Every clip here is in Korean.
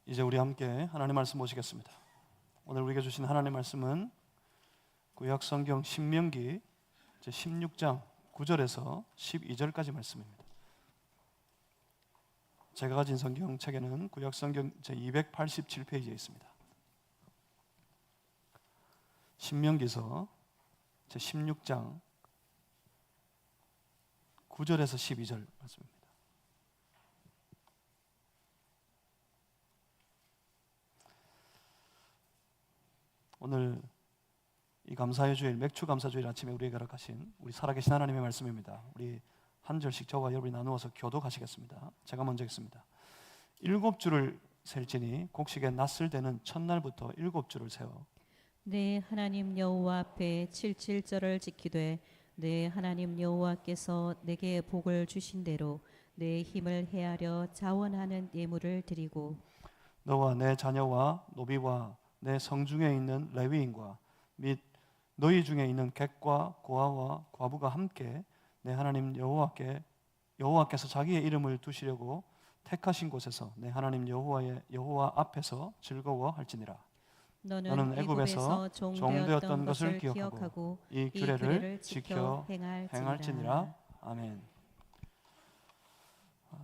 이제 우리 함께 하나님 말씀 보시겠습니다. 오늘 우리에게 주신 하나님 말씀은 구약 성경 신명기 제16장 9절에서 12절까지 말씀입니다. 제가 가진 성경책에는 구약 성경 제287페이지에 있습니다. 신명기서 제16장 9절에서 12절 말씀입니다. 오늘 이 감사의 주일, 맥주 감사 주일 아침에 우리에게 허락하신 우리 살아계신 하나님의 말씀입니다. 우리 한 절씩 저와 여러분이 나누어서 교독하시겠습니다. 제가 먼저 읽습니다. 7주를 셀지니 곡식의 낫을 되는 첫날부터 7주를 세워 내 하나님 여호와 앞에 77절을 지키되 내 하나님 여호와께서 내게 복을 주신 대로 내 힘을 헤아려 자원하는 예물을 드리고 너와 내 자녀와 노비와 내 성중에 있는 레위인과 및 너희 중에 있는 객과 고아와 과부가 함께 내 하나님 여호와께서 자기의 이름을 두시려고 택하신 곳에서 내 하나님 여호와 앞에서 즐거워할지니라. 너는 애굽에서 종되었던 것을 기억하고 이 규례를 지켜 행할지니라. 아멘.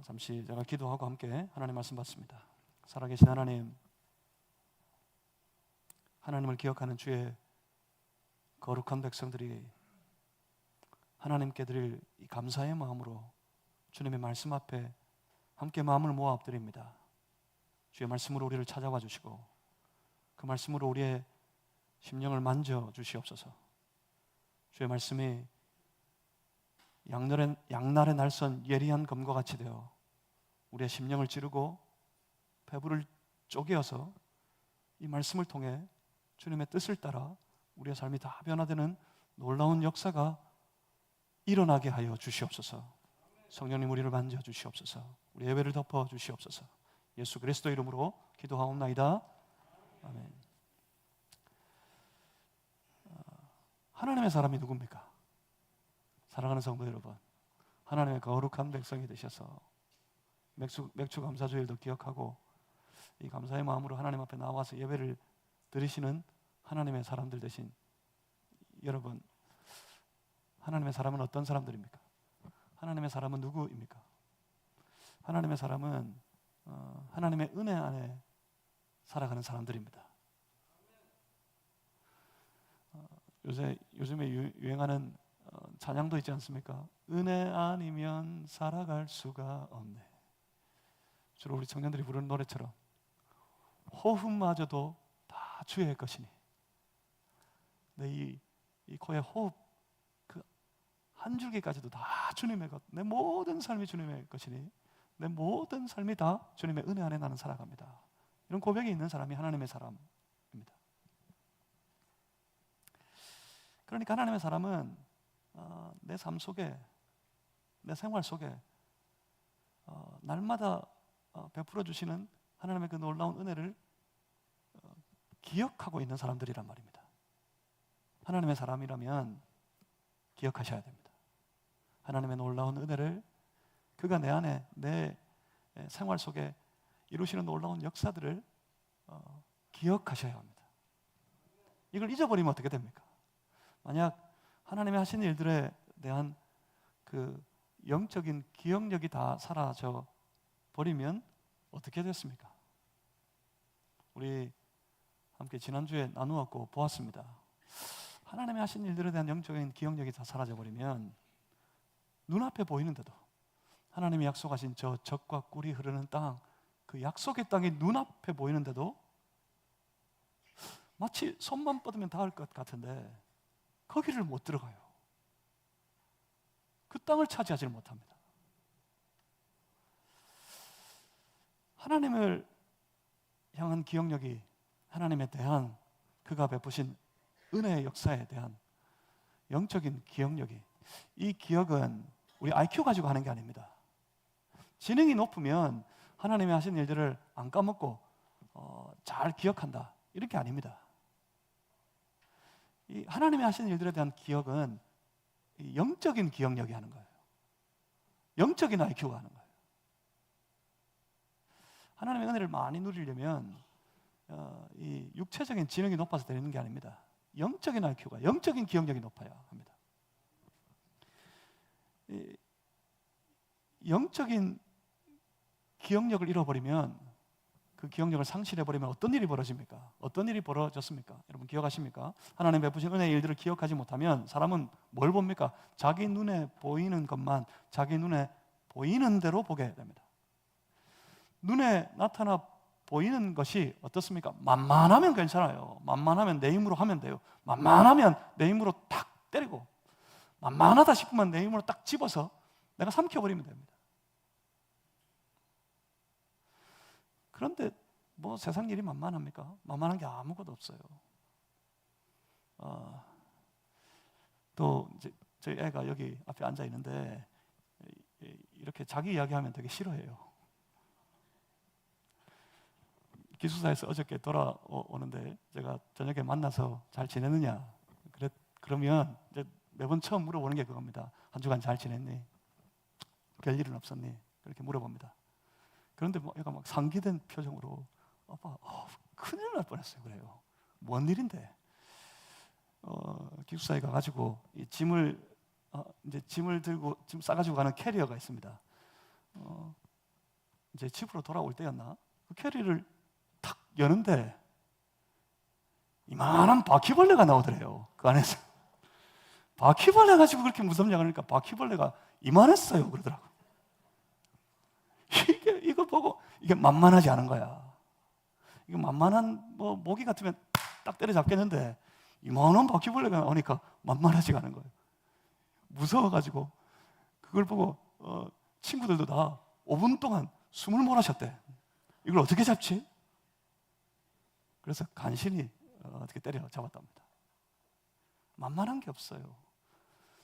잠시 제가 기도하고 함께 하나님 말씀 받습니다. 살아계신 하나님을 기억하는 주의 거룩한 백성들이 하나님께 드릴 이 감사의 마음으로 주님의 말씀 앞에 함께 마음을 모아 엎드립니다. 주의 말씀으로 우리를 찾아와 주시고 그 말씀으로 우리의 심령을 만져 주시옵소서. 주의 말씀이 양날의 날선 예리한 검과 같이 되어 우리의 심령을 찌르고 배부를 쪼개어서 이 말씀을 통해 주님의 뜻을 따라 우리의 삶이 다 변화되는 놀라운 역사가 일어나게 하여 주시옵소서. 성령님 우리를 만져 주시옵소서. 우리 예배를 덮어 주시옵소서. 예수 그리스도 이름으로 기도하옵나이다. 아멘. 하나님의 사람이 누굽니까? 사랑하는 성도 여러분, 하나님의 거룩한 백성이 되셔서 맥주 감사주일도 기억하고 이 감사의 마음으로 하나님 앞에 나와서 예배를 드리시는 하나님의 사람들 되신 여러분, 하나님의 사람은 어떤 사람들입니까? 하나님의 사람은 누구입니까? 하나님의 사람은 하나님의 은혜 안에 살아가는 사람들입니다. 요즘에 유행하는 찬양도 있지 않습니까? 은혜 아니면 살아갈 수가 없네. 주로 우리 청년들이 부르는 노래처럼 호흡마저도 다 주의 것이니 내 이 코의 호흡 그 한 줄기까지도 다 주님의 것, 내 모든 삶이 주님의 것이니 내 모든 삶이 다 주님의 은혜 안에 나는 살아갑니다. 이런 고백이 있는 사람이 하나님의 사람입니다. 그러니까 하나님의 사람은 내 삶 속에, 내 생활 속에 날마다 베풀어 주시는 하나님의 그 놀라운 은혜를 기억하고 있는 사람들이란 말입니다. 하나님의 사람이라면 기억하셔야 됩니다. 하나님의 놀라운 은혜를 그가 내 안에, 내 생활 속에 이루시는 놀라운 역사들을 기억하셔야 합니다. 이걸 잊어버리면 어떻게 됩니까? 만약 하나님이 하신 일들에 대한 그 영적인 기억력이 다 사라져 버리면 어떻게 됐습니까? 우리 함께 지난주에 나누었고 보았습니다. 하나님이 하신 일들에 대한 영적인 기억력이 다 사라져 버리면 눈앞에 보이는데도 하나님이 약속하신 저 젖과 꿀이 흐르는 땅, 그 약속의 땅이 눈앞에 보이는데도 마치 손만 뻗으면 닿을 것 같은데 거기를 못 들어가요. 그 땅을 차지하지 못합니다. 하나님을 향한 기억력이, 하나님에 대한 그가 베푸신 은혜의 역사에 대한 영적인 기억력이, 이 기억은 우리 IQ 가지고 하는 게 아닙니다. 지능이 높으면 하나님이 하신 일들을 안 까먹고 잘 기억한다, 이렇게 아닙니다. 이 하나님이 하신 일들에 대한 기억은 영적인 기억력이 하는 거예요. 영적인 IQ가 하는 거예요. 하나님의 은혜를 많이 누리려면 이 육체적인 지능이 높아서 되는 게 아닙니다. 영적인 IQ가, 영적인 기억력이 높아야 합니다. 이 영적인 기억력을 잃어버리면, 그 기억력을 상실해버리면 어떤 일이 벌어집니까? 어떤 일이 벌어졌습니까? 여러분 기억하십니까? 하나님 베푸신 은혜의 일들을 기억하지 못하면 사람은 뭘 봅니까? 자기 눈에 보이는 것만 자기 눈에 보이는 대로 보게 됩니다. 눈에 나타나 보이는 것이 어떻습니까? 만만하면 괜찮아요. 만만하면 내 힘으로 하면 돼요. 만만하면 내 힘으로 탁 때리고, 만만하다 싶으면 내 힘으로 딱 집어서 내가 삼켜버리면 됩니다. 그런데 뭐 세상 일이 만만합니까? 만만한 게 아무것도 없어요. 또 이제 저희 애가 여기 앞에 앉아 있는데 이렇게 자기 이야기하면 되게 싫어해요. 기숙사에서 어저께 돌아오는데 제가 저녁에 만나서 잘 지냈느냐? 그러면 이제 매번 처음 물어보는 게 그겁니다. 한 주간 잘 지냈니? 별일은 없었니? 그렇게 물어봅니다. 그런데 얘가 막 상기된 표정으로 아빠, 큰일 날 뻔했어요. 그래요. 뭔 일인데? 기숙사에 가가지고 이 짐을 들고 짐 싸가지고 가는 캐리어가 있습니다. 이제 집으로 돌아올 때였나? 그 캐리를 탁 여는데 이만한 바퀴벌레가 나오더래요. 그 안에서. 바퀴벌레 가지고 그렇게 무섭냐 그러니까 바퀴벌레가 이만했어요. 그러더라고. 이거 보고 이게 만만하지 않은 거야. 이거 만만한 모기 같으면 딱 때려잡겠는데 이만한 바퀴벌레가 나오니까 만만하지가 않은 거예요. 무서워가지고 그걸 보고 친구들도 다 5분 동안 숨을 몰아쉬었대. 이걸 어떻게 잡지? 그래서 간신히 어떻게 때려 잡았답니다. 만만한 게 없어요.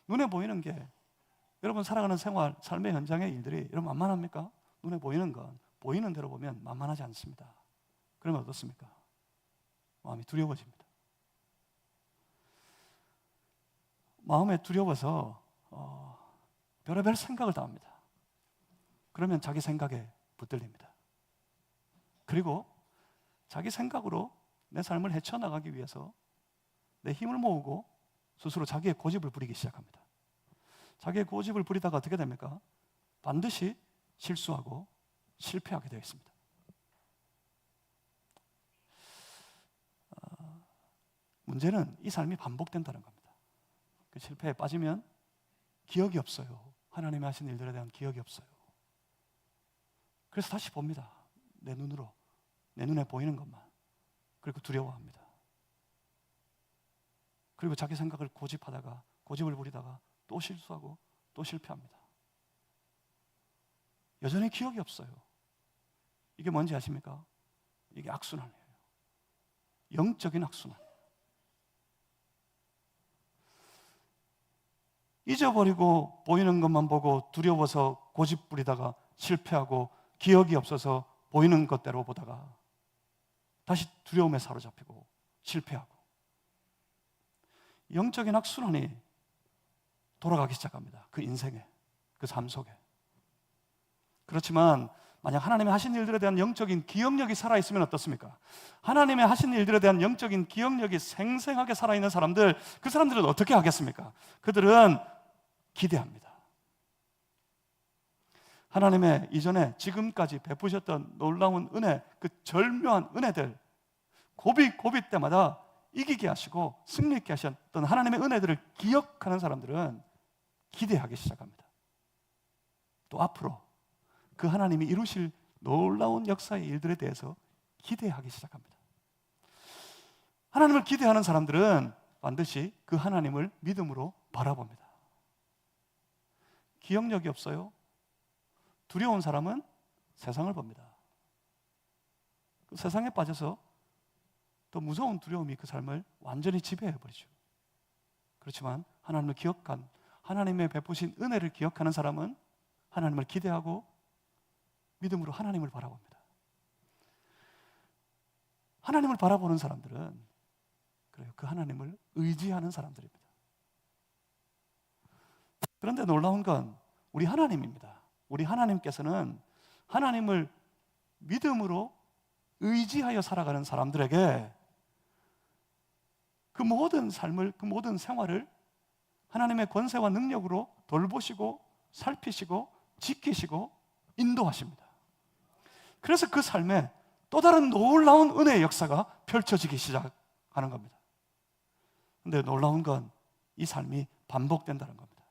눈에 보이는 게, 여러분 살아가는 생활, 삶의 현장의 일들이 여러분 만만합니까? 눈에 보이는 건 보이는 대로 보면 만만하지 않습니다. 그러면 어떻습니까? 마음이 두려워집니다. 마음에 두려워서 별의별 생각을 다 합니다. 그러면 자기 생각에 붙들립니다. 그리고 자기 생각으로 내 삶을 헤쳐나가기 위해서 내 힘을 모으고 스스로 자기의 고집을 부리기 시작합니다. 자기의 고집을 부리다가 어떻게 됩니까? 반드시 실수하고 실패하게 되어 있습니다. 문제는 이 삶이 반복된다는 겁니다. 그 실패에 빠지면 기억이 없어요. 하나님이 하신 일들에 대한 기억이 없어요. 그래서 다시 봅니다. 내 눈으로, 내 눈에 보이는 것만. 그리고 두려워합니다. 그리고 자기 생각을 고집을 부리다가 또 실수하고 또 실패합니다. 여전히 기억이 없어요. 이게 뭔지 아십니까? 이게 악순환이에요. 영적인 악순환. 잊어버리고 보이는 것만 보고 두려워서 고집 부리다가 실패하고, 기억이 없어서 보이는 것대로 보다가 다시 두려움에 사로잡히고 실패하고, 영적인 악순환이 돌아가기 시작합니다. 그 인생에, 그 삶 속에. 그렇지만 만약 하나님의 하신 일들에 대한 영적인 기억력이 살아있으면 어떻습니까? 하나님의 하신 일들에 대한 영적인 기억력이 생생하게 살아있는 사람들, 그 사람들은 어떻게 하겠습니까? 그들은 기대합니다. 하나님의 이전에 지금까지 베푸셨던 놀라운 은혜, 그 절묘한 은혜들, 고비 때마다 이기게 하시고 승리있게 하셨던 하나님의 은혜들을 기억하는 사람들은 기대하기 시작합니다. 또 앞으로 그 하나님이 이루실 놀라운 역사의 일들에 대해서 기대하기 시작합니다. 하나님을 기대하는 사람들은 반드시 그 하나님을 믿음으로 바라봅니다. 기억력이 없어요? 두려운 사람은 세상을 봅니다. 그 세상에 빠져서 더 무서운 두려움이 그 삶을 완전히 지배해버리죠. 그렇지만 하나님을 기억한, 하나님의 베푸신 은혜를 기억하는 사람은 하나님을 기대하고 믿음으로 하나님을 바라봅니다. 하나님을 바라보는 사람들은 그래요, 그 하나님을 의지하는 사람들입니다. 그런데 놀라운 건 우리 하나님입니다. 우리 하나님께서는 하나님을 믿음으로 의지하여 살아가는 사람들에게 그 모든 삶을, 그 모든 생활을 하나님의 권세와 능력으로 돌보시고 살피시고 지키시고 인도하십니다. 그래서 그 삶에 또 다른 놀라운 은혜의 역사가 펼쳐지기 시작하는 겁니다. 근데 놀라운 건 이 삶이 반복된다는 겁니다.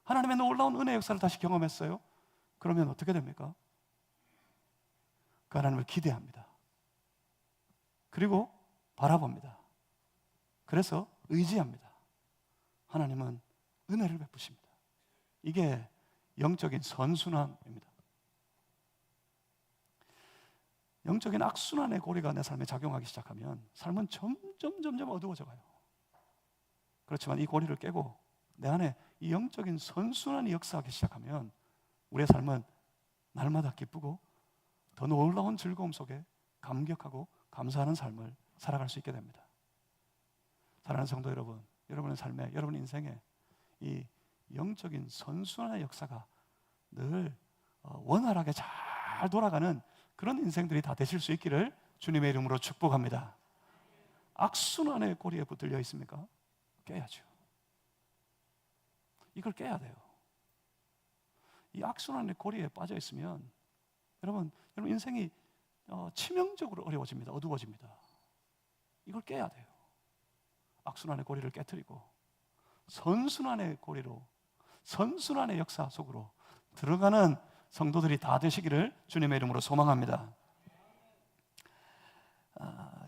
하나님의 놀라운 은혜의 역사를 다시 경험했어요? 그러면 어떻게 됩니까? 그 하나님을 기대합니다. 그리고 바라봅니다. 그래서 의지합니다. 하나님은 은혜를 베푸십니다. 이게 영적인 선순환입니다. 영적인 악순환의 고리가 내 삶에 작용하기 시작하면 삶은 점점 어두워져 가요. 그렇지만 이 고리를 깨고 내 안에 이 영적인 선순환이 역사하기 시작하면 우리의 삶은 날마다 기쁘고 더 놀라운 즐거움 속에 감격하고 감사하는 삶을 살아갈 수 있게 됩니다. 사랑하는 성도 여러분, 여러분의 삶에, 여러분 인생에 이 영적인 선순환의 역사가 늘 원활하게 잘 돌아가는 그런 인생들이 다 되실 수 있기를 주님의 이름으로 축복합니다. 악순환의 고리에 붙들려 있습니까? 깨야죠. 이걸 깨야 돼요. 이 악순환의 고리에 빠져 있으면 여러분 인생이 치명적으로 어려워집니다. 어두워집니다. 이걸 깨야 돼요. 악순환의 고리를 깨트리고 선순환의 고리로, 선순환의 역사 속으로 들어가는 성도들이 다 되시기를 주님의 이름으로 소망합니다.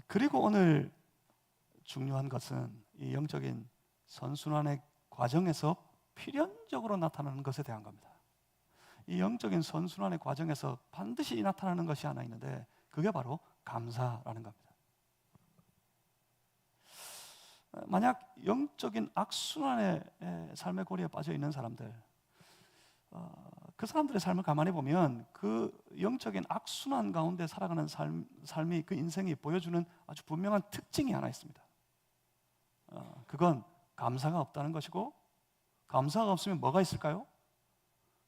그리고 오늘 중요한 것은 이 영적인 선순환의 과정에서 필연적으로 나타나는 것에 대한 겁니다. 이 영적인 선순환의 과정에서 반드시 나타나는 것이 하나 있는데 그게 바로 감사라는 겁니다. 만약 영적인 악순환의 삶의 고리에 빠져 있는 사람들, 그 사람들의 삶을 가만히 보면 그 영적인 악순환 가운데 살아가는 삶이, 그 인생이 보여주는 아주 분명한 특징이 하나 있습니다. 그건 감사가 없다는 것이고, 감사가 없으면 뭐가 있을까요?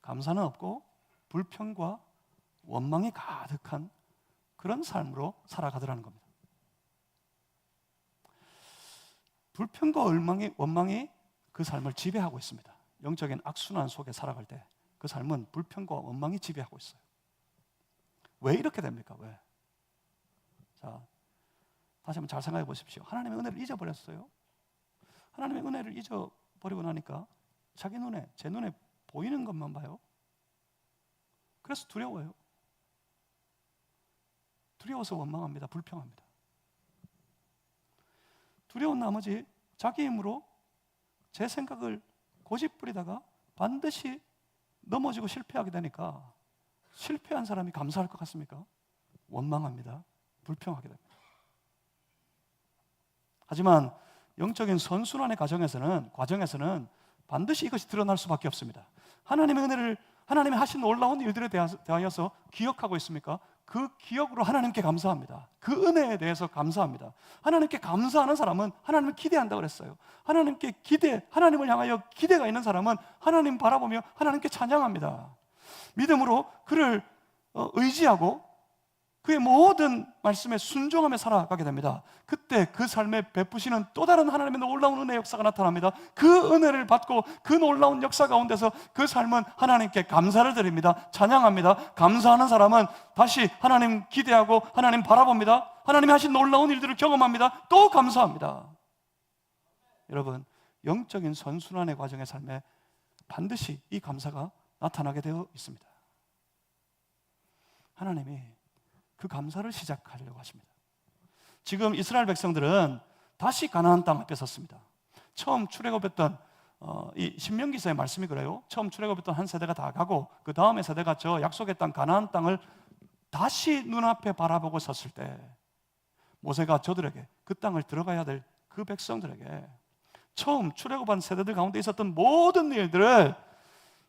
감사는 없고 불평과 원망이 가득한 그런 삶으로 살아가더라는 겁니다. 불평과 원망이 그 삶을 지배하고 있습니다. 영적인 악순환 속에 살아갈 때 그 삶은 불평과 원망이 지배하고 있어요. 왜 이렇게 됩니까? 왜? 자, 다시 한번 잘 생각해 보십시오. 하나님의 은혜를 잊어버렸어요. 하나님의 은혜를 잊어버리고 나니까 자기 눈에, 제 눈에 보이는 것만 봐요. 그래서 두려워요. 두려워서 원망합니다. 불평합니다. 두려운 나머지 자기 힘으로 제 생각을 고집부리다가 반드시 넘어지고 실패하게 되니까 실패한 사람이 감사할 것 같습니까? 원망합니다. 불평하게 됩니다. 하지만 영적인 선순환의 과정에서는 반드시 이것이 드러날 수밖에 없습니다. 하나님의 은혜를, 하나님의 하신 놀라운 일들에 대하여서 기억하고 있습니까? 그 기억으로 하나님께 감사합니다. 그 은혜에 대해서 감사합니다. 하나님께 감사하는 사람은 하나님을 기대한다고 그랬어요. 하나님을 향하여 기대가 있는 사람은 하나님 바라보며 하나님께 찬양합니다. 믿음으로 그를 의지하고 그의 모든 말씀에 순종하며 살아가게 됩니다. 그때 그 삶에 베푸시는 또 다른 하나님의 놀라운 은혜의 역사가 나타납니다. 그 은혜를 받고 그 놀라운 역사 가운데서 그 삶은 하나님께 감사를 드립니다. 찬양합니다. 감사하는 사람은 다시 하나님 기대하고 하나님 바라봅니다. 하나님이 하신 놀라운 일들을 경험합니다. 또 감사합니다. 여러분, 영적인 선순환의 과정의 삶에 반드시 이 감사가 나타나게 되어 있습니다. 하나님이 그 감사를 시작하려고 하십니다. 지금 이스라엘 백성들은 다시 가나안 땅 앞에 섰습니다. 처음 출애굽했던 이 신명기서의 말씀이 그래요. 처음 출애굽했던 한 세대가 다 가고 그 다음의 세대가 저 약속의 땅 가나안 땅을 다시 눈앞에 바라보고 섰을 때 모세가 저들에게 그 땅을 들어가야 될 그 백성들에게 처음 출애굽한 세대들 가운데 있었던 모든 일들을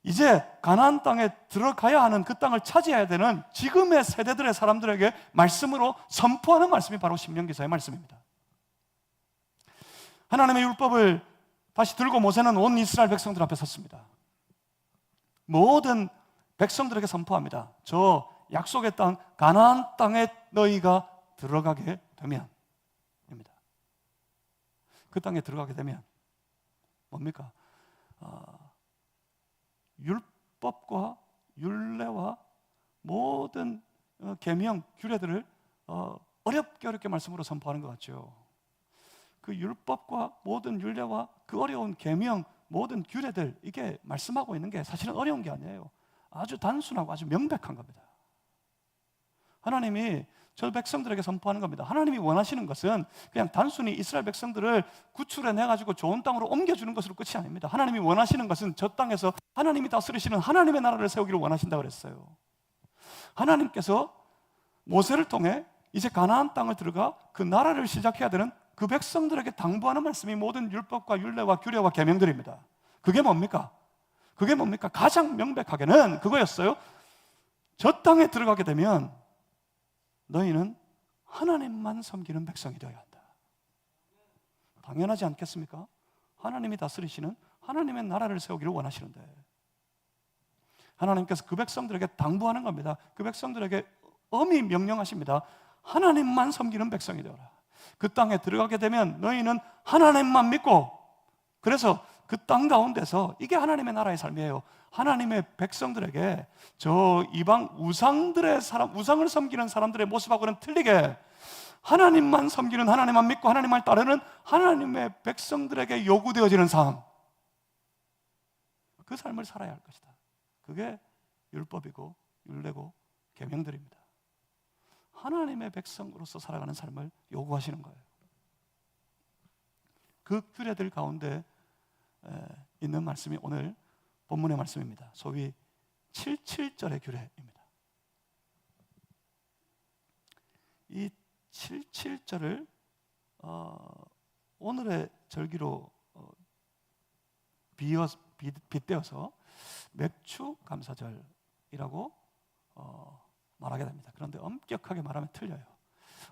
이제 가나안 땅에 들어가야 하는, 그 땅을 차지해야 되는 지금의 세대들의 사람들에게 말씀으로 선포하는 말씀이 바로 신명기서의 말씀입니다. 하나님의 율법을 다시 들고 모세는 온 이스라엘 백성들 앞에 섰습니다. 모든 백성들에게 선포합니다. 저 약속의 땅 가나안 땅에 너희가 들어가게 되면 입니다. 그 땅에 들어가게 되면 뭡니까? 율법과 율례와 모든 계명, 규례들을 어렵게 말씀으로 선포하는 것 같죠. 그 율법과 모든 율례와 그 어려운 계명, 모든 규례들, 이게 말씀하고 있는 게 사실은 어려운 게 아니에요. 아주 단순하고 아주 명백한 겁니다. 하나님이 저 백성들에게 선포하는 겁니다. 하나님이 원하시는 것은 그냥 단순히 이스라엘 백성들을 구출해내가지고 좋은 땅으로 옮겨주는 것으로 끝이 아닙니다. 하나님이 원하시는 것은 저 땅에서 하나님이 다스리시는 하나님의 나라를 세우기를 원하신다고 그랬어요. 하나님께서 모세를 통해 이제 가나안 땅을 들어가 그 나라를 시작해야 되는 그 백성들에게 당부하는 말씀이 모든 율법과 율례와 규례와 계명들입니다. 그게 뭡니까? 그게 뭡니까? 가장 명백하게는 그거였어요. 저 땅에 들어가게 되면 너희는 하나님만 섬기는 백성이 되어야 한다. 당연하지 않겠습니까? 하나님이 다스리시는 하나님의 나라를 세우기를 원하시는데 하나님께서 그 백성들에게 당부하는 겁니다. 그 백성들에게 엄히 명령하십니다. 하나님만 섬기는 백성이 되어라. 그 땅에 들어가게 되면 너희는 하나님만 믿고, 그래서 그 땅 가운데서, 이게 하나님의 나라의 삶이에요. 하나님의 백성들에게 저 이방 우상들의 사람, 우상을 섬기는 사람들의 모습하고는 틀리게 하나님만 섬기는, 하나님만 믿고 하나님만 따르는 하나님의 백성들에게 요구되어지는 삶, 그 삶을 살아야 할 것이다. 그게 율법이고 율례고 계명들입니다. 하나님의 백성으로서 살아가는 삶을 요구하시는 거예요. 그 규례들 가운데 있는 말씀이 오늘 본문의 말씀입니다. 소위 77절의 규례입니다. 이 77절을 오늘의 절기로 빗대어서 맥추감사절이라고 말하게 됩니다. 그런데 엄격하게 말하면 틀려요.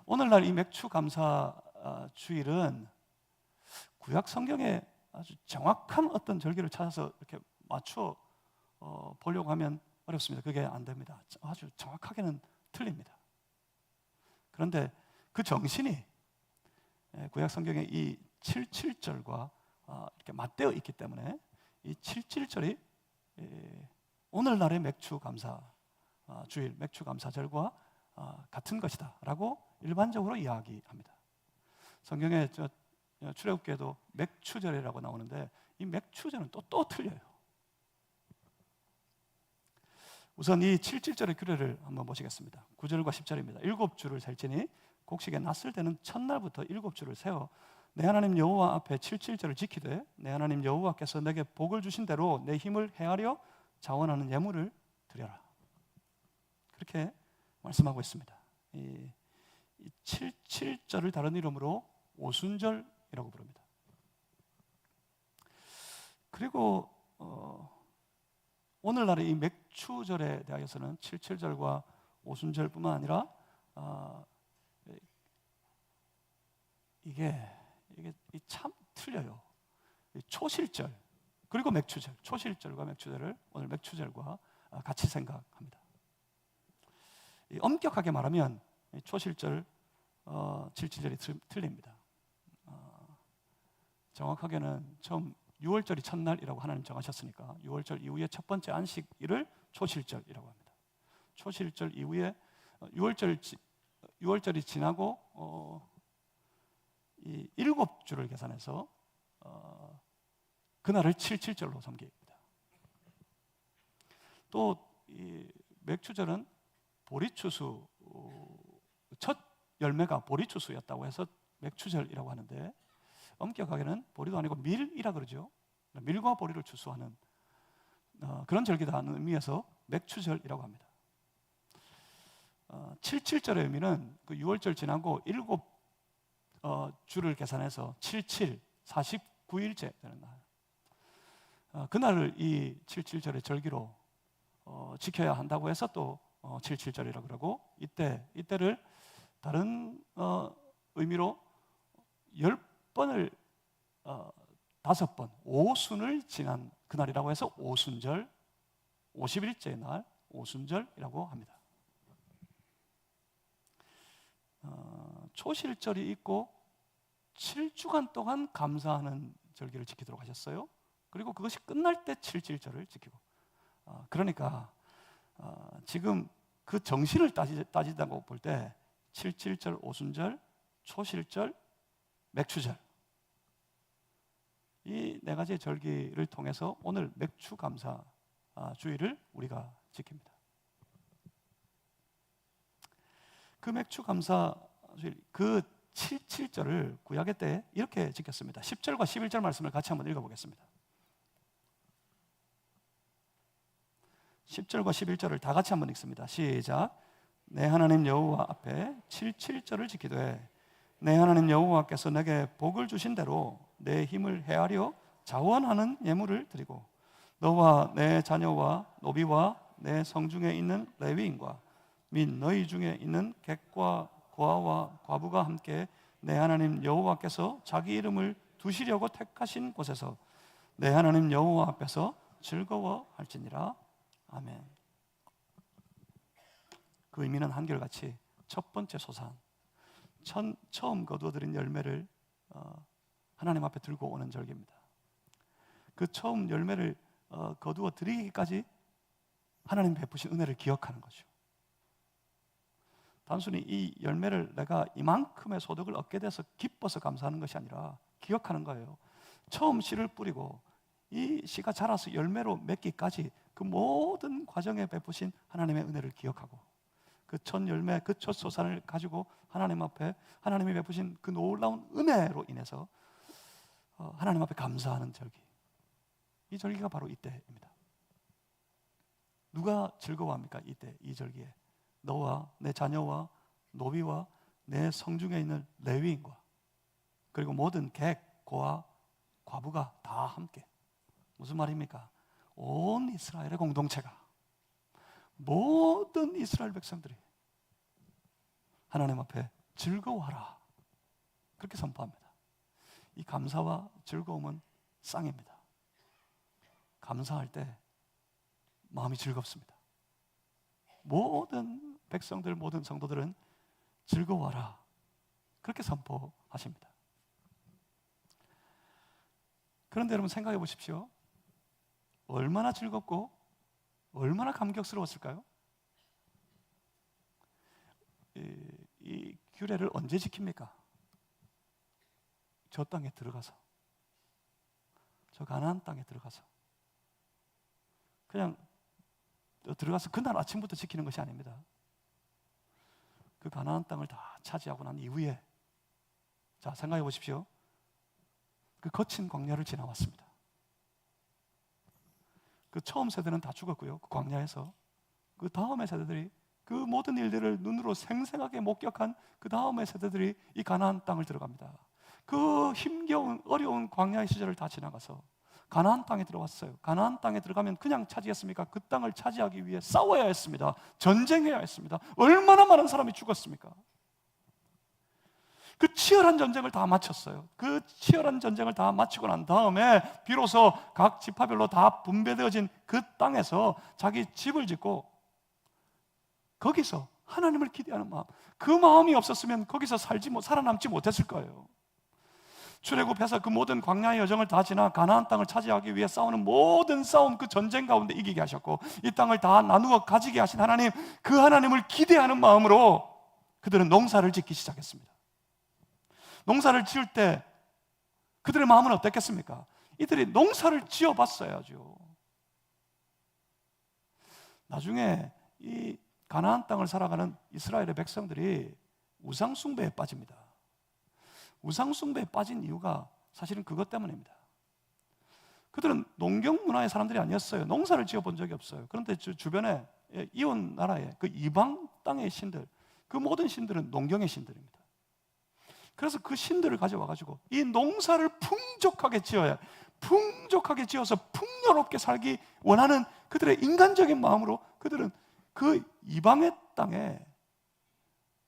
오늘날 이 맥추감사주일은 구약 성경에 아주 정확한 어떤 절기를 찾아서 이렇게 맞춰 보려고 하면 어렵습니다. 그게 안 됩니다. 아주 정확하게는 틀립니다. 그런데 그 정신이 구약 성경의 이 77절과 이렇게 맞대어 있기 때문에 이 77절이 오늘날의 맥추감사 주일, 맥추감사절과 같은 것이다 라고 일반적으로 이야기합니다. 성경에 출애굽기에도 맥추절이라고 나오는데 이 맥추절은 또 틀려요. 우선 이 77절의 규례를 한번 보시겠습니다. 9절과 10절입니다. 7주를 셀지니 곡식에 낫을 때는 첫날부터 7주를 세어 내 하나님 여호와 앞에 77절을 지키되 내 하나님 여호와께서 내게 복을 주신 대로 내 힘을 헤아려 자원하는 예물을 드려라. 그렇게 말씀하고 있습니다. 이 77절을 다른 이름으로 오순절이라고 부릅니다. 그리고 오늘날의 이 맥추절에 대하여서는 77절과 오순절뿐만 아니라 이게 참 틀려요. 초실절 그리고 맥추절, 초실절과 맥추절을 오늘 맥추절과 같이 생각합니다. 엄격하게 말하면 초실절 77절이 틀립니다. 정확하게는 처음 6월절이 첫날이라고 하나님 정하셨으니까 6월절 이후에 첫 번째 안식일을 초실절이라고 합니다. 초실절 이후에 6월절이 지나고 이 7주를 계산해서 그날을 77절로 섬깁니다. 또 이 맥추절은 보리추수 첫 열매가 보리추수였다고 해서 맥추절이라고 하는데 엄격하게는 보리도 아니고 밀이라 그러죠. 밀과 보리를 추수하는 그런 절기다는 의미에서 맥추절이라고 합니다. 77절의 의미는 그 6월절 지나고 7주를 계산해서 77, 49일째 되는 날. 그날을 이 77절의 절기로 지켜야 한다고 해서 또 77절이라고 그러고 이때를 다른 의미로 10번을 5번, 오순을 지난 그날이라고 해서 오순절, 50일째의 날 오순절이라고 합니다. 초실절이 있고 7주간 동안 감사하는 절기를 지키도록 하셨어요. 그리고 그것이 끝날 때 7.7절을 지키고. 그러니까 지금 그 정신을 따지다고 볼 때 7.7절 오순절, 초실절, 맥추절, 이 네 가지의 절기를 통해서 오늘 맥추 감사 주일을 우리가 지킵니다. 그 맥추 감사 주일, 그 7.7절을 구약의 때 이렇게 지켰습니다. 10절과 11절 말씀을 같이 한번 읽어보겠습니다. 10절과 11절을 다 같이 한번 읽습니다. 시작. 내 하나님 여호와 앞에 7.7절을 지키되 내 하나님 여호와께서 내게 복을 주신 대로 내 힘을 헤아려 자원하는 예물을 드리고 너와 내 자녀와 노비와 내 성중에 있는 레위인과 및 너희 중에 있는 객과 고아와 과부가 함께 내 하나님 여호와께서 자기 이름을 두시려고 택하신 곳에서 내 하나님 여호와 앞에서 즐거워할지니라. 아멘. 그 의미는 한결같이 첫 번째 소산, 처음 거두어들인 열매를 하나님 앞에 들고 오는 절기입니다. 그 처음 열매를 거두어 드리기까지 하나님 베푸신 은혜를 기억하는 거죠. 단순히 이 열매를 내가 이만큼의 소득을 얻게 돼서 기뻐서 감사하는 것이 아니라 기억하는 거예요. 처음 씨를 뿌리고 이 씨가 자라서 열매로 맺기까지 그 모든 과정에 베푸신 하나님의 은혜를 기억하고 그 첫 열매, 그 첫 소산을 가지고 하나님 앞에 하나님이 베푸신 그 놀라운 은혜로 인해서 하나님 앞에 감사하는 절기. 이 절기가 바로 이때입니다. 누가 즐거워합니까? 이때, 이 절기에. 너와 내 자녀와 노비와 내 성중에 있는 레위인과 그리고 모든 객, 고아, 과부가 다 함께. 무슨 말입니까? 온 이스라엘의 공동체가, 모든 이스라엘 백성들이 하나님 앞에 즐거워하라, 그렇게 선포합니다. 이 감사와 즐거움은 쌍입니다. 감사할 때 마음이 즐겁습니다. 모든 백성들, 모든 성도들은 즐거워하라, 그렇게 선포하십니다. 그런데 여러분 생각해 보십시오. 얼마나 즐겁고 얼마나 감격스러웠을까요? 이 규례를 언제 지킵니까? 저 땅에 들어가서, 저 가나안 땅에 들어가서, 그냥 들어가서 그날 아침부터 지키는 것이 아닙니다. 그 가나안 땅을 다 차지하고 난 이후에, 자 생각해 보십시오. 그 거친 광야를 지나왔습니다. 그 처음 세대는 다 죽었고요. 그 광야에서 그 다음의 세대들이 그 모든 일들을 눈으로 생생하게 목격한 그 다음의 세대들이 이 가나안 땅을 들어갑니다. 그 힘겨운 어려운 광야의 시절을 다 지나가서 가나안 땅에 들어왔어요. 가나안 땅에 들어가면 그냥 차지했습니까? 그 땅을 차지하기 위해 싸워야 했습니다. 전쟁해야 했습니다. 얼마나 많은 사람이 죽었습니까? 그 치열한 전쟁을 다 마쳤어요. 그 치열한 전쟁을 다 마치고 난 다음에 비로소 각 지파별로 다 분배되어진 그 땅에서 자기 집을 짓고 거기서 하나님을 기대하는 마음, 그 마음이 없었으면 거기서 살아남지 못했을 거예요. 출애굽해서 그 모든 광야의 여정을 다 지나 가나안 땅을 차지하기 위해 싸우는 모든 싸움, 그 전쟁 가운데 이기게 하셨고 이 땅을 다 나누어 가지게 하신 하나님, 그 하나님을 기대하는 마음으로 그들은 농사를 짓기 시작했습니다. 농사를 지을 때 그들의 마음은 어땠겠습니까? 이들이 농사를 지어봤어야죠. 나중에 이 가나안 땅을 살아가는 이스라엘의 백성들이 우상숭배에 빠집니다. 우상숭배에 빠진 이유가 사실은 그것 때문입니다. 그들은 농경 문화의 사람들이 아니었어요. 농사를 지어본 적이 없어요. 그런데 주변에 이웃 나라의 그 이방 땅의 신들, 그 모든 신들은 농경의 신들입니다. 그래서 그 신들을 가져와가지고 이 농사를 풍족하게 지어서 풍요롭게 살기 원하는 그들의 인간적인 마음으로 그들은 그 이방의 땅에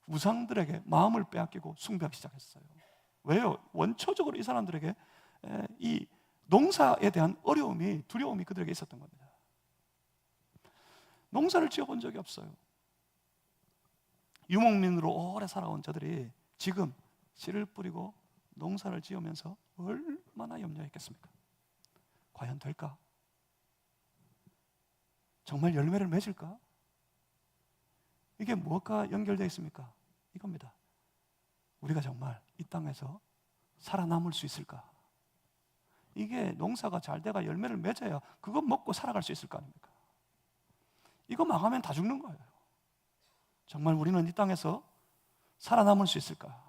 우상들에게 마음을 빼앗기고 숭배하기 시작했어요. 왜요? 원초적으로 이 사람들에게 이 농사에 대한 어려움이, 두려움이 그들에게 있었던 겁니다. 농사를 지어본 적이 없어요. 유목민으로 오래 살아온 저들이 지금 씨를 뿌리고 농사를 지으면서 얼마나 염려했겠습니까? 과연 될까? 정말 열매를 맺을까? 이게 무엇과 연결되어 있습니까? 이겁니다. 우리가 정말 이 땅에서 살아남을 수 있을까? 이게 농사가 잘 돼가 열매를 맺어야 그거 먹고 살아갈 수 있을 거 아닙니까? 이거 망하면 다 죽는 거예요. 정말 우리는 이 땅에서 살아남을 수 있을까?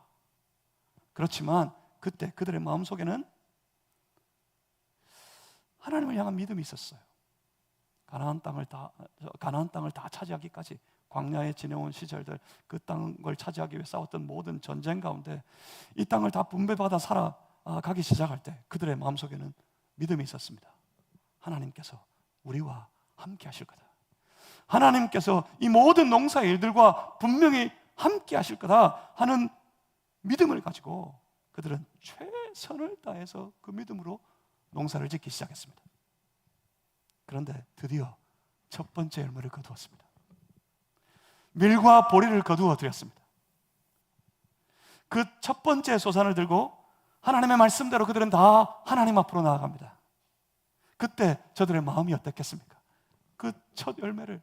그렇지만 그때 그들의 마음속에는 하나님을 향한 믿음이 있었어요. 가나안 땅을 다 차지하기까지 광야에 지내온 시절들, 그 땅을 차지하기 위해 싸웠던 모든 전쟁 가운데 이 땅을 다 분배받아 살아가기 시작할 때 그들의 마음속에는 믿음이 있었습니다. 하나님께서 우리와 함께 하실 거다. 하나님께서 이 모든 농사 일들과 분명히 함께 하실 거다 하는 믿음을 가지고 그들은 최선을 다해서 그 믿음으로 농사를 짓기 시작했습니다. 그런데 드디어 첫 번째 열매를 거두었습니다. 밀과 보리를 거두어 드렸습니다. 그 첫 번째 소산을 들고 하나님의 말씀대로 그들은 다 하나님 앞으로 나아갑니다. 그때 저들의 마음이 어땠겠습니까? 그 첫 열매를,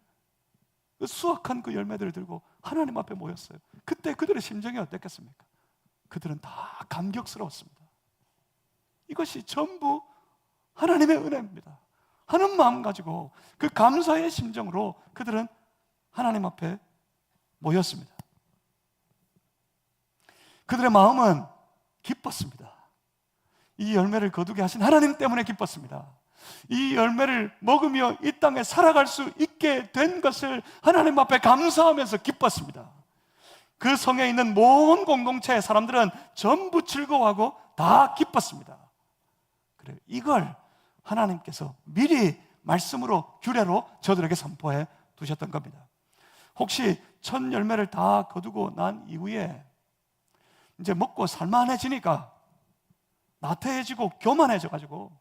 그 수확한 그 열매들을 들고 하나님 앞에 모였어요. 그때 그들의 심정이 어땠겠습니까? 그들은 다 감격스러웠습니다. 이것이 전부 하나님의 은혜입니다. 하는 마음 가지고 그 감사의 심정으로 그들은 하나님 앞에 모였습니다. 그들의 마음은 기뻤습니다. 이 열매를 거두게 하신 하나님 때문에 기뻤습니다. 이 열매를 먹으며 이 땅에 살아갈 수 있게 된 것을 하나님 앞에 감사하면서 기뻤습니다. 그 성에 있는 모든 공동체의 사람들은 전부 즐거워하고 다 기뻤습니다. 그래요. 이걸 하나님께서 미리 말씀으로 규례로 저들에게 선포해 두셨던 겁니다. 혹시 첫 열매를 다 거두고 난 이후에 이제 먹고 살만해지니까 나태해지고 교만해져가지고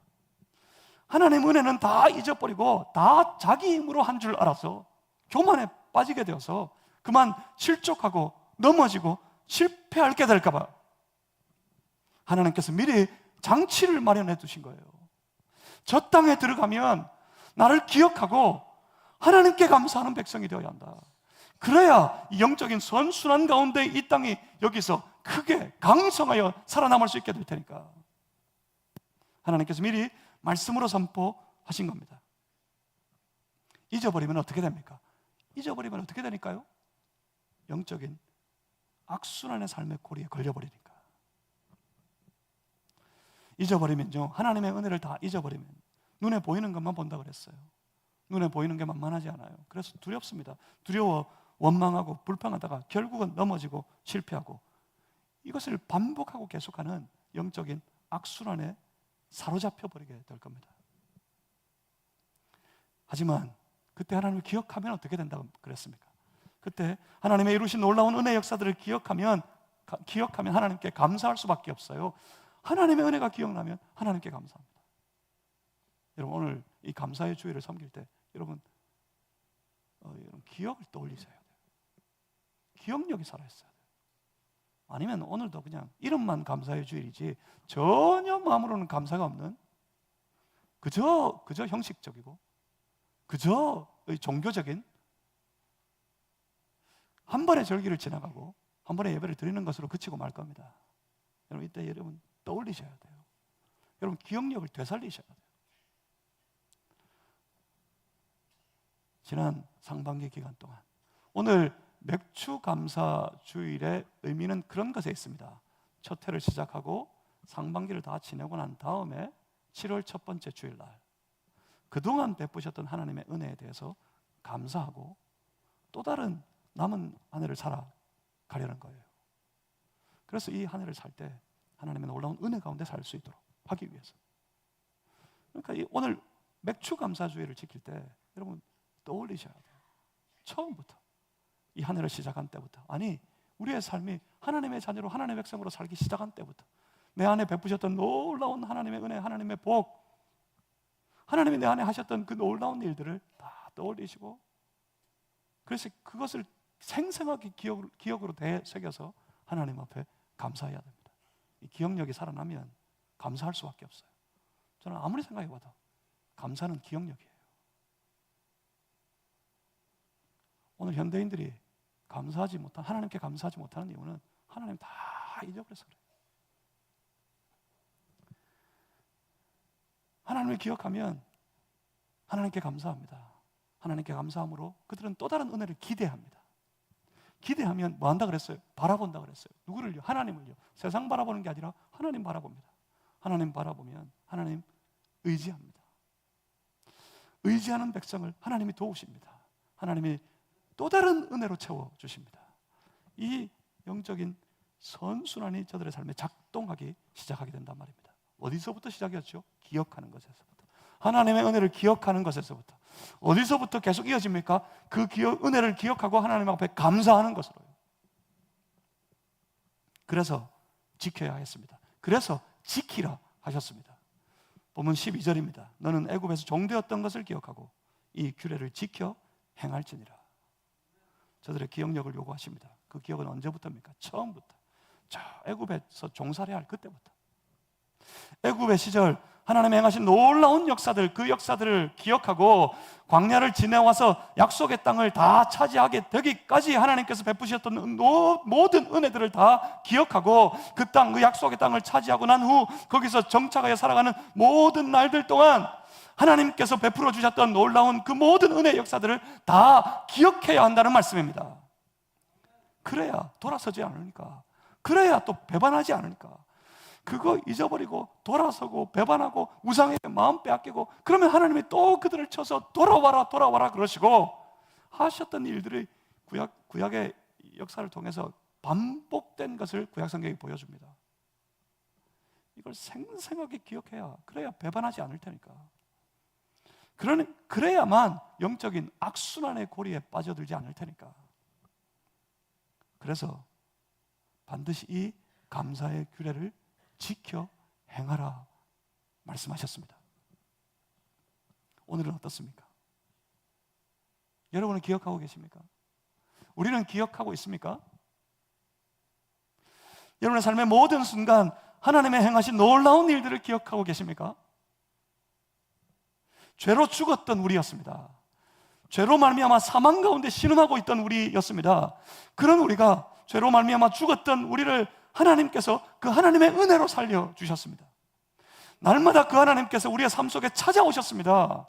하나님 은혜는 다 잊어버리고 다 자기 힘으로 한 줄 알아서 교만에 빠지게 되어서 그만 실족하고 넘어지고 실패하게 될까봐 하나님께서 미리 장치를 마련해 두신 거예요. 저 땅에 들어가면 나를 기억하고 하나님께 감사하는 백성이 되어야 한다. 그래야 영적인 선순환 가운데 이 땅이 여기서 크게 강성하여 살아남을 수 있게 될 테니까 하나님께서 미리 말씀으로 선포하신 겁니다. 잊어버리면 어떻게 됩니까? 잊어버리면 어떻게 되니까요? 영적인 악순환의 삶의 고리에 걸려버리니까. 잊어버리면요, 하나님의 은혜를 다 잊어버리면 눈에 보이는 것만 본다 그랬어요. 눈에 보이는 게 만만하지 않아요. 그래서 두렵습니다. 두려워 원망하고 불평하다가 결국은 넘어지고 실패하고 이것을 반복하고 계속하는 영적인 악순환에 사로잡혀 버리게 될 겁니다. 하지만 그때 하나님을 기억하면 어떻게 된다고 그랬습니까? 그때 하나님의 이루신 놀라운 은혜 역사들을 기억하면 하나님께 감사할 수밖에 없어요. 하나님의 은혜가 기억나면 하나님께 감사합니다. 여러분 오늘 이 감사의 주일을 섬길 때 여러분 기억을 떠올리셔야 돼요. 기억력이 살아있어야 돼요. 아니면 오늘도 그냥 이름만 감사의 주일이지 전혀 마음으로는 감사가 없는 그저 형식적이고 그저 종교적인 한 번의 절기를 지나가고 한 번의 예배를 드리는 것으로 그치고 말 겁니다. 여러분 이때 여러분 떠올리셔야 돼요. 여러분 기억력을 되살리셔야 돼요. 지난 상반기 기간 동안 오늘 맥주 감사 주일의 의미는 그런 것에 있습니다. 첫 해를 시작하고 상반기를 다 지내고 난 다음에 7월 첫 번째 주일날 그동안 베푸셨던 하나님의 은혜에 대해서 감사하고 또 다른 남은 한 해를 살아가려는 거예요. 그래서 이 한 해를 살 때 하나님의 놀라운 은혜 가운데 살 수 있도록 하기 위해서. 그러니까 오늘 맥주 감사 주일을 지킬 때 여러분 떠올리셔야 돼요. 처음부터 이 한 해를 시작한 때부터, 아니 우리의 삶이 하나님의 자녀로 하나님의 백성으로 살기 시작한 때부터 내 안에 베푸셨던 놀라운 하나님의 은혜, 하나님의 복, 하나님이 내 안에 하셨던 그 놀라운 일들을 다 떠올리시고 그래서 그것을 생생하게 기억으로 되새겨서 하나님 앞에 감사해야 됩니다. 이 기억력이 살아나면 감사할 수밖에 없어요. 저는 아무리 생각해봐도 감사는 기억력이에요. 오늘 현대인들이 하나님께 감사하지 못하는 이유는 하나님 다 잊어버려서 그래요. 하나님을 기억하면 하나님께 감사합니다. 하나님께 감사함으로 그들은 또 다른 은혜를 기대합니다. 기대하면 뭐 한다 그랬어요? 바라본다 그랬어요. 누구를요? 하나님을요. 세상 바라보는 게 아니라 하나님 바라봅니다. 하나님 바라보면 하나님 의지합니다. 의지하는 백성을 하나님이 도우십니다. 하나님이 또 다른 은혜로 채워주십니다. 이 영적인 선순환이 저들의 삶에 작동하기 시작하게 된단 말입니다. 어디서부터 시작이었죠? 기억하는 것에서부터. 하나님의 은혜를 기억하는 것에서부터. 어디서부터 계속 이어집니까? 그 은혜를 기억하고 하나님 앞에 감사하는 것으로요. 그래서 지켜야 하겠습니다. 그래서 지키라 하셨습니다. 본문 12절입니다. 너는 애굽에서 종되었던 것을 기억하고 이 규례를 지켜 행할지니라. 저들의 기억력을 요구하십니다. 그 기억은 언제부터입니까? 처음부터. 저 애굽에서 종살이할 그때부터. 애굽의 시절 하나님의 행하신 놀라운 역사들, 그 역사들을 기억하고 광야를 지내와서 약속의 땅을 다 차지하게 되기까지 하나님께서 베푸셨던 모든 은혜들을 다 기억하고 그 땅, 그 약속의 땅을 차지하고 난 후 거기서 정착하여 살아가는 모든 날들 동안 하나님께서 베풀어 주셨던 놀라운 그 모든 은혜 역사들을 다 기억해야 한다는 말씀입니다. 그래야 돌아서지 않으니까, 그래야 또 배반하지 않으니까. 그거 잊어버리고 돌아서고 배반하고 우상에게 마음 빼앗기고 그러면 하나님이 또 그들을 쳐서 돌아와라 그러시고 하셨던 일들이 구약의 역사를 통해서 반복된 것을 구약 성경이 보여줍니다. 이걸 생생하게 기억해야, 그래야 배반하지 않을 테니까. 그래야만 영적인 악순환의 고리에 빠져들지 않을 테니까. 그래서 반드시 이 감사의 규례를 지켜 행하라 말씀하셨습니다. 오늘은 어떻습니까? 여러분은 기억하고 계십니까? 우리는 기억하고 있습니까? 여러분의 삶의 모든 순간 하나님의 행하신 놀라운 일들을 기억하고 계십니까? 죄로 죽었던 우리였습니다. 죄로 말미암아 사망 가운데 신음하고 있던 우리였습니다. 그런 우리가 죄로 말미암아 죽었던 우리를 하나님께서 그 하나님의 은혜로 살려주셨습니다. 날마다 그 하나님께서 우리의 삶 속에 찾아오셨습니다.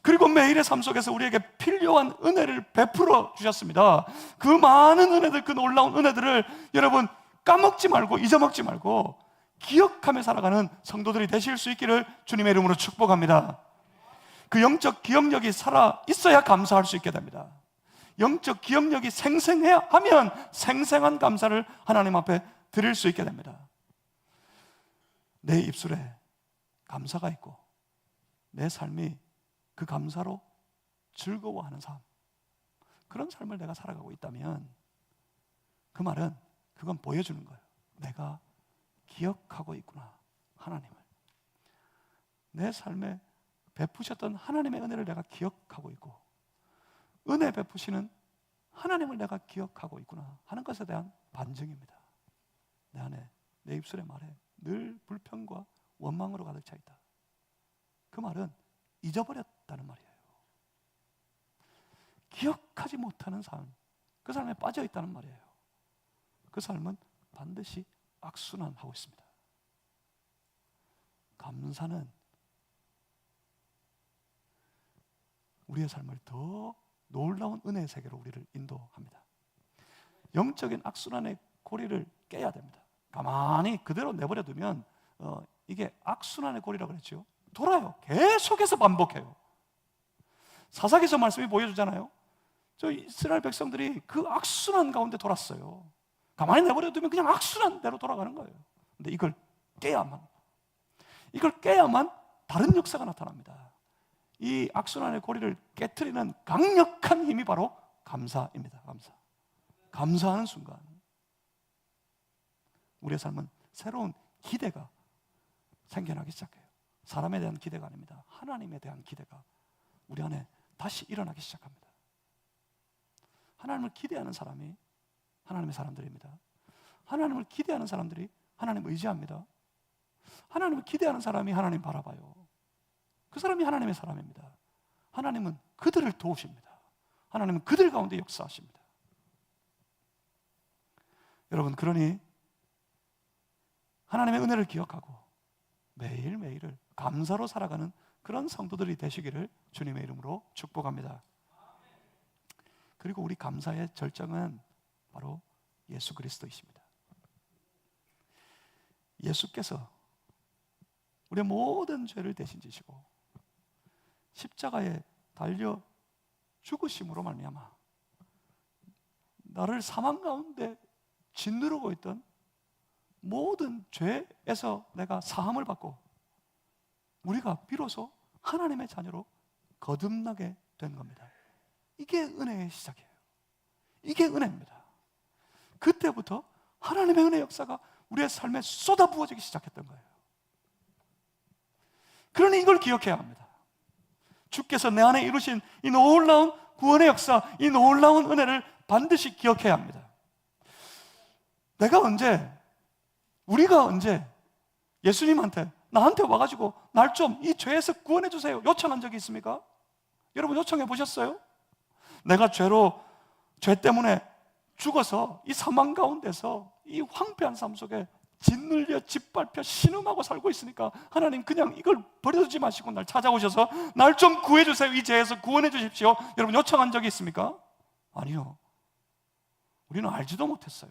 그리고 매일의 삶 속에서 우리에게 필요한 은혜를 베풀어 주셨습니다. 그 많은 은혜들, 그 놀라운 은혜들을 여러분 까먹지 말고 잊어먹지 말고 기억하며 살아가는 성도들이 되실 수 있기를 주님의 이름으로 축복합니다. 그 영적 기억력이 살아 있어야 감사할 수 있게 됩니다. 영적 기억력이 생생해야 하면 생생한 감사를 하나님 앞에 드릴 수 있게 됩니다. 내 입술에 감사가 있고 내 삶이 그 감사로 즐거워하는 삶, 그런 삶을 내가 살아가고 있다면 그 말은 그건 보여주는 거예요. 내가 기억하고 있구나, 하나님을. 내 삶에 베푸셨던 하나님의 은혜를 내가 기억하고 있고 은혜 베푸시는 하나님을 내가 기억하고 있구나 하는 것에 대한 반증입니다. 내 안에, 내 입술의 말에 늘 불평과 원망으로 가득 차 있다. 그 말은 잊어버렸다는 말이에요. 기억하지 못하는 삶, 그 삶에 빠져 있다는 말이에요. 그 삶은 반드시 악순환하고 있습니다. 감사는 우리의 삶을 더 놀라운 은혜의 세계로 우리를 인도합니다. 영적인 악순환의 고리를 깨야 됩니다. 가만히 그대로 내버려 두면 이게 악순환의 고리라고 그랬죠. 돌아요. 계속해서 반복해요. 사사기서 말씀이 보여주잖아요. 저 이스라엘 백성들이 그 악순환 가운데 돌았어요. 가만히 내버려 두면 그냥 악순환대로 돌아가는 거예요. 근데 이걸 깨야만 다른 역사가 나타납니다. 이 악순환의 고리를 깨트리는 강력한 힘이 바로 감사입니다. 감사하는 순간 우리의 삶은 새로운 기대가 생겨나기 시작해요. 사람에 대한 기대가 아닙니다. 하나님에 대한 기대가 우리 안에 다시 일어나기 시작합니다. 하나님을 기대하는 사람이 하나님의 사람들입니다. 하나님을 기대하는 사람들이 하나님 의지합니다. 하나님을 기대하는 사람이 하나님 바라봐요. 그 사람이 하나님의 사람입니다. 하나님은 그들을 도우십니다. 하나님은 그들 가운데 역사하십니다. 여러분, 그러니 하나님의 은혜를 기억하고 매일매일을 감사로 살아가는 그런 성도들이 되시기를 주님의 이름으로 축복합니다. 그리고 우리 감사의 절정은 바로 예수 그리스도이십니다. 예수께서 우리의 모든 죄를 대신 지시고 십자가에 달려 죽으심으로 말미암아 나를 사망 가운데 짓누르고 있던 모든 죄에서 내가 사함을 받고 우리가 비로소 하나님의 자녀로 거듭나게 된 겁니다. 이게 은혜의 시작이에요. 이게 은혜입니다. 그때부터 하나님의 은혜 역사가 우리의 삶에 쏟아부어지기 시작했던 거예요. 그러니 이걸 기억해야 합니다. 주께서 내 안에 이루신 이 놀라운 구원의 역사, 이 놀라운 은혜를 반드시 기억해야 합니다. 우리가 언제 예수님한테 나한테 와가지고 날 좀 이 죄에서 구원해 주세요 요청한 적이 있습니까? 여러분 요청해 보셨어요? 내가 죄 때문에 죽어서 이 사망 가운데서 이 황폐한 삶 속에 짓눌려 짓밟혀 신음하고 살고 있으니까 하나님 그냥 이걸 버려두지 마시고 날 찾아오셔서 날 좀 구해 주세요, 이 죄에서 구원해 주십시오, 여러분 요청한 적이 있습니까? 아니요. 우리는 알지도 못했어요.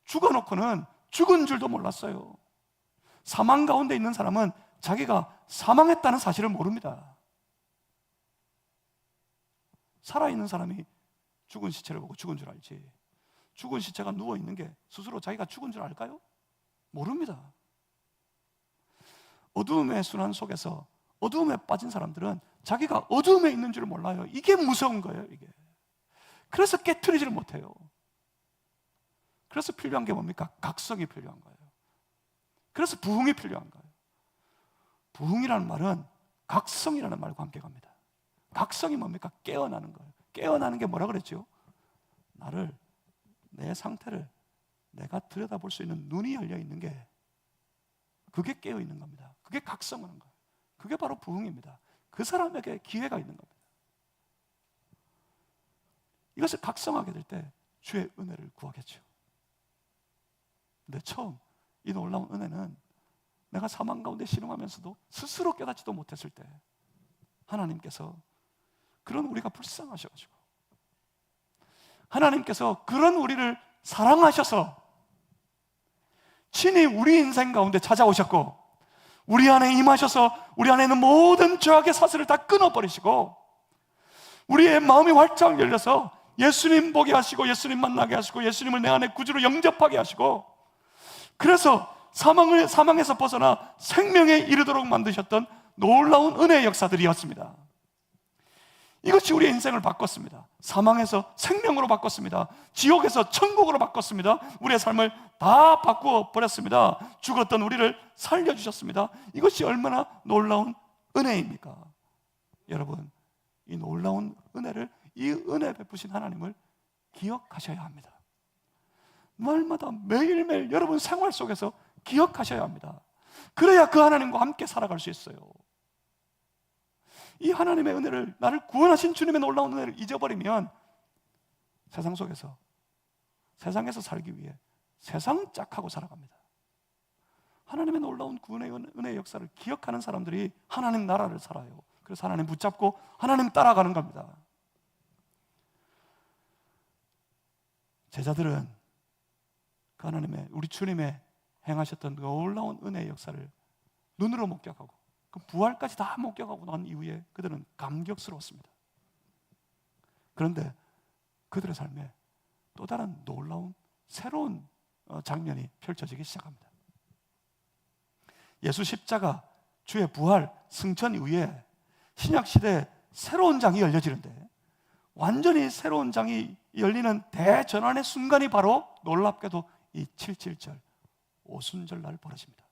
죽어놓고는 죽은 줄도 몰랐어요. 사망 가운데 있는 사람은 자기가 사망했다는 사실을 모릅니다. 살아있는 사람이 죽은 시체를 보고 죽은 줄 알지, 죽은 시체가 누워있는 게 스스로 자기가 죽은 줄 알까요? 모릅니다. 어두움의 순환 속에서 어두움에 빠진 사람들은 자기가 어두움에 있는 줄 몰라요. 이게 무서운 거예요, 이게. 그래서 깨트리지를 못해요. 그래서 필요한 게 뭡니까? 각성이 필요한 거예요. 그래서 부흥이 필요한 거예요. 부흥이라는 말은 각성이라는 말과 함께 갑니다. 각성이 뭡니까? 깨어나는 거예요. 깨어나는 게 뭐라 그랬죠? 내 상태를 내가 들여다볼 수 있는 눈이 열려 있는 게, 그게 깨어 있는 겁니다. 그게 각성하는 거예요. 그게 바로 부흥입니다. 그 사람에게 기회가 있는 겁니다. 이것을 각성하게 될 때 주의 은혜를 구하겠죠. 근데 처음 이 놀라운 은혜는 내가 사망 가운데 신음하면서도 스스로 깨닫지도 못했을 때 하나님께서 그런 우리가 불쌍하셔가지고 하나님께서 그런 우리를 사랑하셔서 친히 우리 인생 가운데 찾아오셨고 우리 안에 임하셔서 우리 안에 있는 모든 죄악의 사슬을 다 끊어버리시고 우리의 마음이 활짝 열려서 예수님 보게 하시고 예수님 만나게 하시고 예수님을 내 안에 구주로 영접하게 하시고, 그래서 사망에서 벗어나 생명에 이르도록 만드셨던 놀라운 은혜의 역사들이었습니다. 이것이 우리의 인생을 바꿨습니다. 사망에서 생명으로 바꿨습니다. 지옥에서 천국으로 바꿨습니다. 우리의 삶을 다 바꾸어 버렸습니다. 죽었던 우리를 살려주셨습니다. 이것이 얼마나 놀라운 은혜입니까? 여러분, 이 놀라운 은혜를, 이 은혜 베푸신 하나님을 기억하셔야 합니다. 날마다 매일매일 여러분 생활 속에서 기억하셔야 합니다. 그래야 그 하나님과 함께 살아갈 수 있어요. 이 하나님의 은혜를, 나를 구원하신 주님의 놀라운 은혜를 잊어버리면 세상에서 살기 위해 세상 짝하고 살아갑니다. 하나님의 놀라운 구원의 은혜의 역사를 기억하는 사람들이 하나님 나라를 살아요. 그래서 하나님 붙잡고 하나님 따라가는 겁니다. 제자들은 그 하나님의, 우리 주님의 행하셨던 놀라운 은혜의 역사를 눈으로 목격하고 그 부활까지 다 목격하고 난 이후에 그들은 감격스러웠습니다. 그런데 그들의 삶에 또 다른 놀라운 새로운 장면이 펼쳐지기 시작합니다. 예수 십자가, 주의 부활, 승천 이후에 신약시대에 새로운 장이 열려지는데, 완전히 새로운 장이 열리는 대전환의 순간이 바로 놀랍게도 이 7.7절 오순절 날 벌어집니다.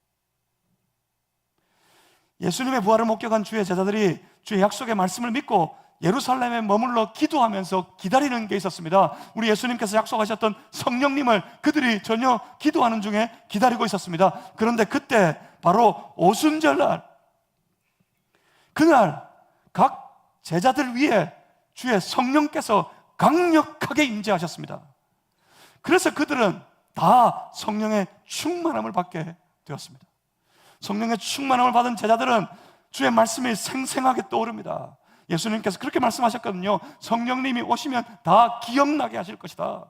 예수님의 부활을 목격한 주의 제자들이 주의 약속의 말씀을 믿고 예루살렘에 머물러 기도하면서 기다리는 게 있었습니다. 우리 예수님께서 약속하셨던 성령님을 그들이 전혀 기도하는 중에 기다리고 있었습니다. 그런데 그때 바로 오순절날, 그날 각 제자들 위에 주의 성령께서 강력하게 임재하셨습니다. 그래서 그들은 다 성령의 충만함을 받게 되었습니다. 성령의 충만함을 받은 제자들은 주의 말씀이 생생하게 떠오릅니다. 예수님께서 그렇게 말씀하셨거든요. 성령님이 오시면 다 기억나게 하실 것이다.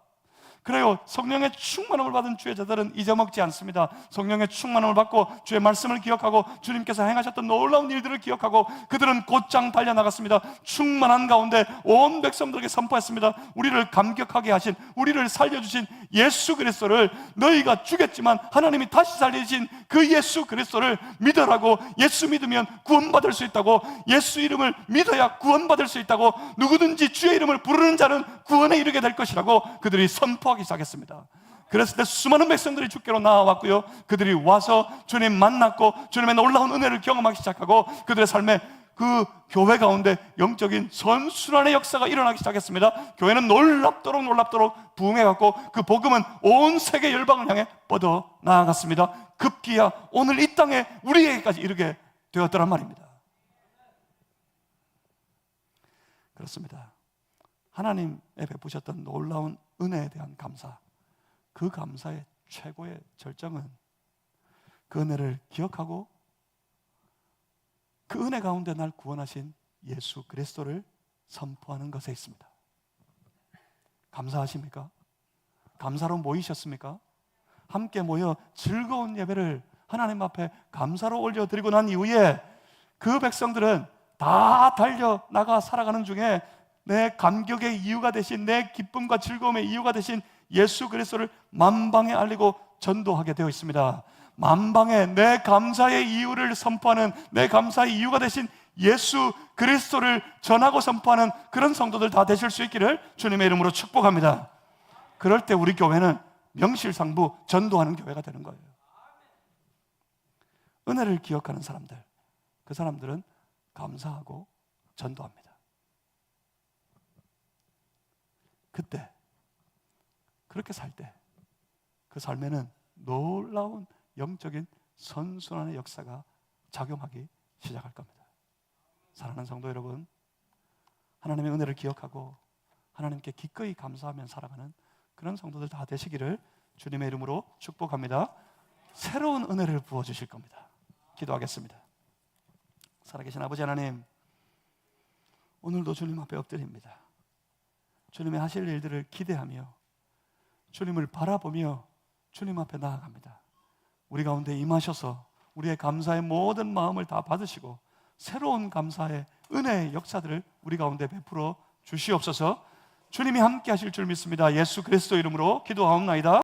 그래요. 성령의 충만함을 받은 주의 제자들은 잊어먹지 않습니다. 성령의 충만함을 받고 주의 말씀을 기억하고 주님께서 행하셨던 놀라운 일들을 기억하고 그들은 곧장 달려나갔습니다. 충만한 가운데 온 백성들에게 선포했습니다. 우리를 감격하게 하신, 우리를 살려주신 예수 그리스도를, 너희가 죽였지만 하나님이 다시 살리신 그 예수 그리스도를 믿으라고, 예수 믿으면 구원받을 수 있다고, 예수 이름을 믿어야 구원받을 수 있다고, 누구든지 주의 이름을 부르는 자는 구원에 이르게 될 것이라고 그들이 선포하기 시작했습니다. 그랬을 때 수많은 백성들이 주께로 나와왔고요, 그들이 와서 주님 만났고 주님의 놀라운 은혜를 경험하기 시작하고 그들의 삶에 그 교회 가운데 영적인 선순환의 역사가 일어나기 시작했습니다. 교회는 놀랍도록 부흥해갔고 그 복음은 온 세계 열방을 향해 뻗어 나아갔습니다. 급기야 오늘 이 땅에 우리에게까지 이르게 되었더란 말입니다. 그렇습니다. 하나님에 베푸셨던 놀라운 은혜에 대한 감사, 그 감사의 최고의 절정은 그 은혜를 기억하고 그 은혜 가운데 날 구원하신 예수 그리스도를 선포하는 것에 있습니다. 감사하십니까? 감사로 모이셨습니까? 함께 모여 즐거운 예배를 하나님 앞에 감사로 올려드리고 난 이후에 그 백성들은 다 달려나가 살아가는 중에 내 감격의 이유가 되신, 내 기쁨과 즐거움의 이유가 되신 예수 그리스도를 만방에 알리고 전도하게 되어 있습니다. 만방에 내 감사의 이유를 선포하는, 내 감사의 이유가 되신 예수 그리스도를 전하고 선포하는 그런 성도들 다 되실 수 있기를 주님의 이름으로 축복합니다. 그럴 때 우리 교회는 명실상부 전도하는 교회가 되는 거예요. 은혜를 기억하는 사람들, 그 사람들은 감사하고 전도합니다. 그때, 그렇게 살 때 그 삶에는 놀라운 영적인 선순환의 역사가 작용하기 시작할 겁니다. 사랑하는 성도 여러분, 하나님의 은혜를 기억하고 하나님께 기꺼이 감사하며 살아가는 그런 성도들 다 되시기를 주님의 이름으로 축복합니다. 새로운 은혜를 부어주실 겁니다. 기도하겠습니다. 살아계신 아버지 하나님, 오늘도 주님 앞에 엎드립니다. 주님의 하실 일들을 기대하며 주님을 바라보며 주님 앞에 나아갑니다. 우리 가운데 임하셔서 우리의 감사의 모든 마음을 다 받으시고 새로운 감사의 은혜의 역사들을 우리 가운데 베풀어 주시옵소서. 주님이 함께 하실 줄 믿습니다. 예수 그리스도 이름으로 기도하옵나이다.